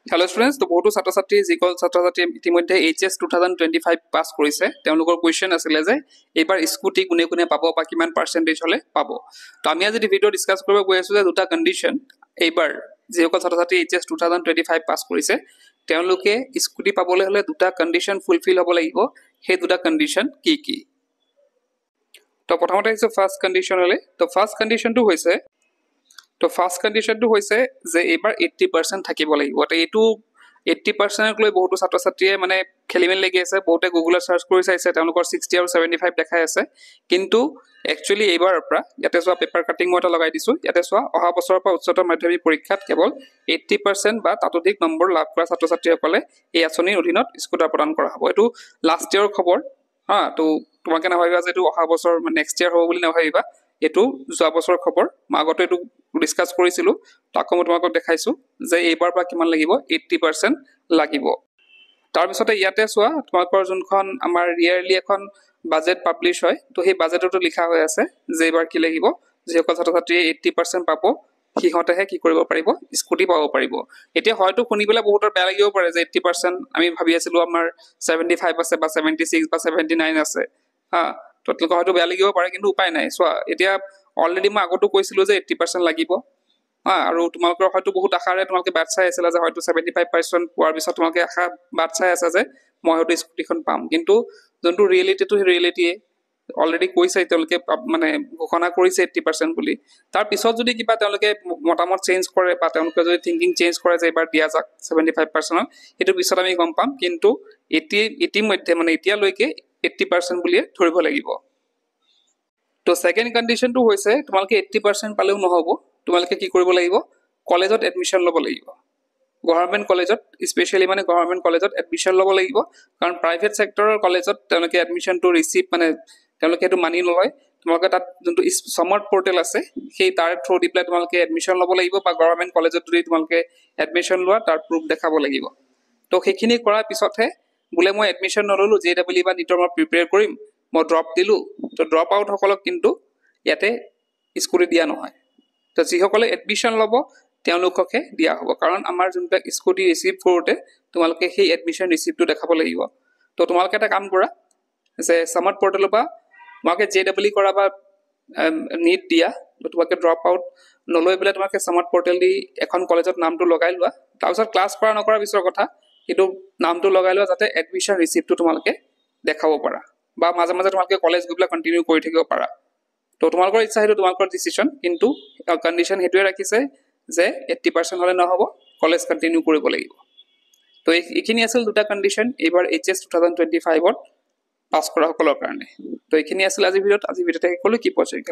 Hello students, তো বহুতো ছাত্ৰ ছাত্ৰী যিকল ছাত্ৰ ছাত্ৰী ইতিমধ্যে HS 2025 পাস কৰিছে তেওঁলোকৰ কোৱেশ্চন আছিল যে এইবাৰ স্কুটি কোনে কোনে পাব বা কিমান পাৰ্সেন্টেজ হলে পাব তো আমি আজি ভিডিও ডিসকাস কৰিব গৈ আছো যে দুটা কন্ডিশন এইবাৰ যিকল ছাত্ৰ ছাত্ৰী HS 2025 পাস কৰিছে তেওঁলোকে স্কুটি পাবলৈ হলে দুটা কন্ডিশন ফুলফিল হ'ব লাগিব সেই দুটা কন্ডিশন কি কি তো প্ৰথমতে আছে ফাৰ্স্ট কন্ডিশনলে তো ফাৰ্স্ট কন্ডিশনটো হৈছে তো ফাৰ্স্ট কন্ডিশনটো হৈছে যে এবাৰ 80% থাকিব লাগিব তো এটো 80% লৈ বহুত ছাত্ৰ ছাত্ৰীয়ে মানে খেলিমেল লাগি আছে বহুতে গুগলত সাৰ্চ কৰি চাইছে তেওঁলোকৰ 60 আৰু 75 দেখাই আছে কিন্তু একচুয়ালি এবাৰৰ পৰা ইয়াতে সোৱা পেপাৰ কাটিং মটা লগাই দিছো ইয়াতে সোৱা অহা বছৰৰ পৰা উচ্চতৰ মাধ্যমিক পৰীক্ষাত কেৱল 80% বা তাতোধিক নম্বৰ লাভ কৰা ছাত্ৰ ছাত্ৰীসকলে এই আঁচনিৰ অধীনত স্কুটাৰ প্ৰদান কৰা হ'ব এটো লাষ্ট ইয়াৰ খবৰ হা তো তোমাকে নাভাবিবা যে এটো অহা বছৰ নেক্সট ইয়াৰ হ'ব বুলি নাভাবিবা এটো যোৱা বছৰৰ খবৰ আগতে এটো ডিসকাস কৰিছিলো তাকো মই তোমাক দেখাইছো যে এইবাৰ পৰা কিমান লাগিব 80% লাগিব তাৰ পিছতে ইয়াতে সোৱা তোমাকৰ যোনখন আমাৰ ইয়াৰলি এখন বাজেট পাবলিশ হয় তো সেই বাজেটটো লিখা হৈ আছে যে এইবাৰ কি লাগিব যে ছাত্ৰ ছাত্ৰীয়ে 80% পাব হিহতেহে কি কৰিব পাৰিব স্কুটি পাব পাৰিব এতিয়া হয়তো শুনিবলৈ বহুতৰ বেয়া লাগিব পাৰে যে 80% আমি ভাবি আছিলো আমাৰ 75 আছে বা 76 বা 79 আছে হা তো তেওঁলোক হয়তো বেয়া লাগিব পাৰে কিন্তু উপায় নাই সোৱা এতিয়া অলৰেডি মই আগতো কৈছিলো যে 80% লাগিব আৰু তোমালোকৰ হয়তো বহুত আশাৰে তোমালোকে বাট চাই আছিল যে হয়তো 75% পোৱাৰ পিছত তোমালোকে আশা বাট চাই আছে যে মই হয়তো স্কুটিখন পাম কিন্তু যোনটো ৰিয়েলিটিটো ৰিয়েলিটিয়ে অলৰেডি কৈছে তেওঁলোকে মানে ঘোষণা কৰিছে 80% বুলি তাৰ পিছত যদি কিবা তেওঁলোকে মতামত চেঞ্জ কৰে বা তেওঁলোকে যদি থিংকিং চেঞ্জ কৰে যে এবাৰ দিয়া যাক 75% এটো পিছত আমি গম পাম কিন্তু ইতিমধ্যে মানে এতিয়ালৈকে 80% বুলি ধৰিব লাগিব তো সেকেন্ড কন্ডিশনটো হৈছে তোমালোকে 80% পালেও নহব তোমালোকে কি কৰিব লাগিব কলেজত এডমিশন ল'ব লাগিব গভৰ্ণমেন্ট কলেজত স্পেশালি মানে গভৰ্ণমেন্ট কলেজত এডমিশন ল'ব লাগিব কাৰণ প্ৰাইভেট সেক্টৰৰ কলেজত তেওঁলোকে এডমিশনটো ৰিসিভ মানে তেওঁলোকে এটো মানি নলয় তোমালোকে তাত যোনটো সমৰ্থ পোৰ্টেল আছে সেই তাৰ থ্ৰু দি প্লে তোমালোকে এডমিশন ল'ব লাগিব বা গভৰ্ণমেন্ট কলেজত যদি তোমালোকে এডমিশন লোৱা তাৰ প্ৰুফ দেখাব লাগিব তো সেইখিনি কৰাৰ পিছতহে বুলে মই এডমিশন নললো JEE বা নিটৰ মই প্ৰিপেয়াৰ কৰিম মই ড্ৰপ দিলো তো ড্ৰপ আউট সকলক কিন্তু ইয়াতে স্কুটি দিয়া নহয় তো যিসকলে এডমিশন ল'ব তেওঁলোককে দিয়া হ'ব কাৰণ আমাৰ যোনটা স্কুটি ৰিসিভ কৰোতে তোমালোকে সেই এডমিশন ৰিসিপ্টটো দেখাব লাগিব তো তোমালোকে এটা কাম কৰা যে সমৰ্থ পোৰ্টেলৰ পৰা তোমালোকে JEE কৰা বা নিট দিয়া তো তোমালোকে ড্ৰপ আউট নলৈ বলে তোমালোকে সমৰ্থ পোৰ্টেল দি এখন কলেজত নামটো লগাই লোৱা তাৰপিছত ক্লাছ কৰা নকৰা বিচৰ কথা কিন্তু নামটো লগাই লোৱা যাতে এডমিশন ৰিসিপ্টটো তোমালোকে দেখাব পাৰা বা মাজে মাজে তোমালোকে কলেজ গৈ পেলাই কন্টিনিউ কৰি থাকিব পাৰা তো তোমালোকৰ ইচ্ছা হেতু তোমালোকৰ ডিসিশন কিন্তু কন্ডিশন হেতুৱে ৰাখিছে যে 80% হলে নহব কলেজ কন্টিনিউ কৰিব লাগিব তো এইখিনি আছিল দুটা কন্ডিশন এবাৰ HS 2025 ত পাস কৰা সকলৰ কাৰণে তো এইখিনি আছিল আজি ভিডিওতে কলো কি পছাই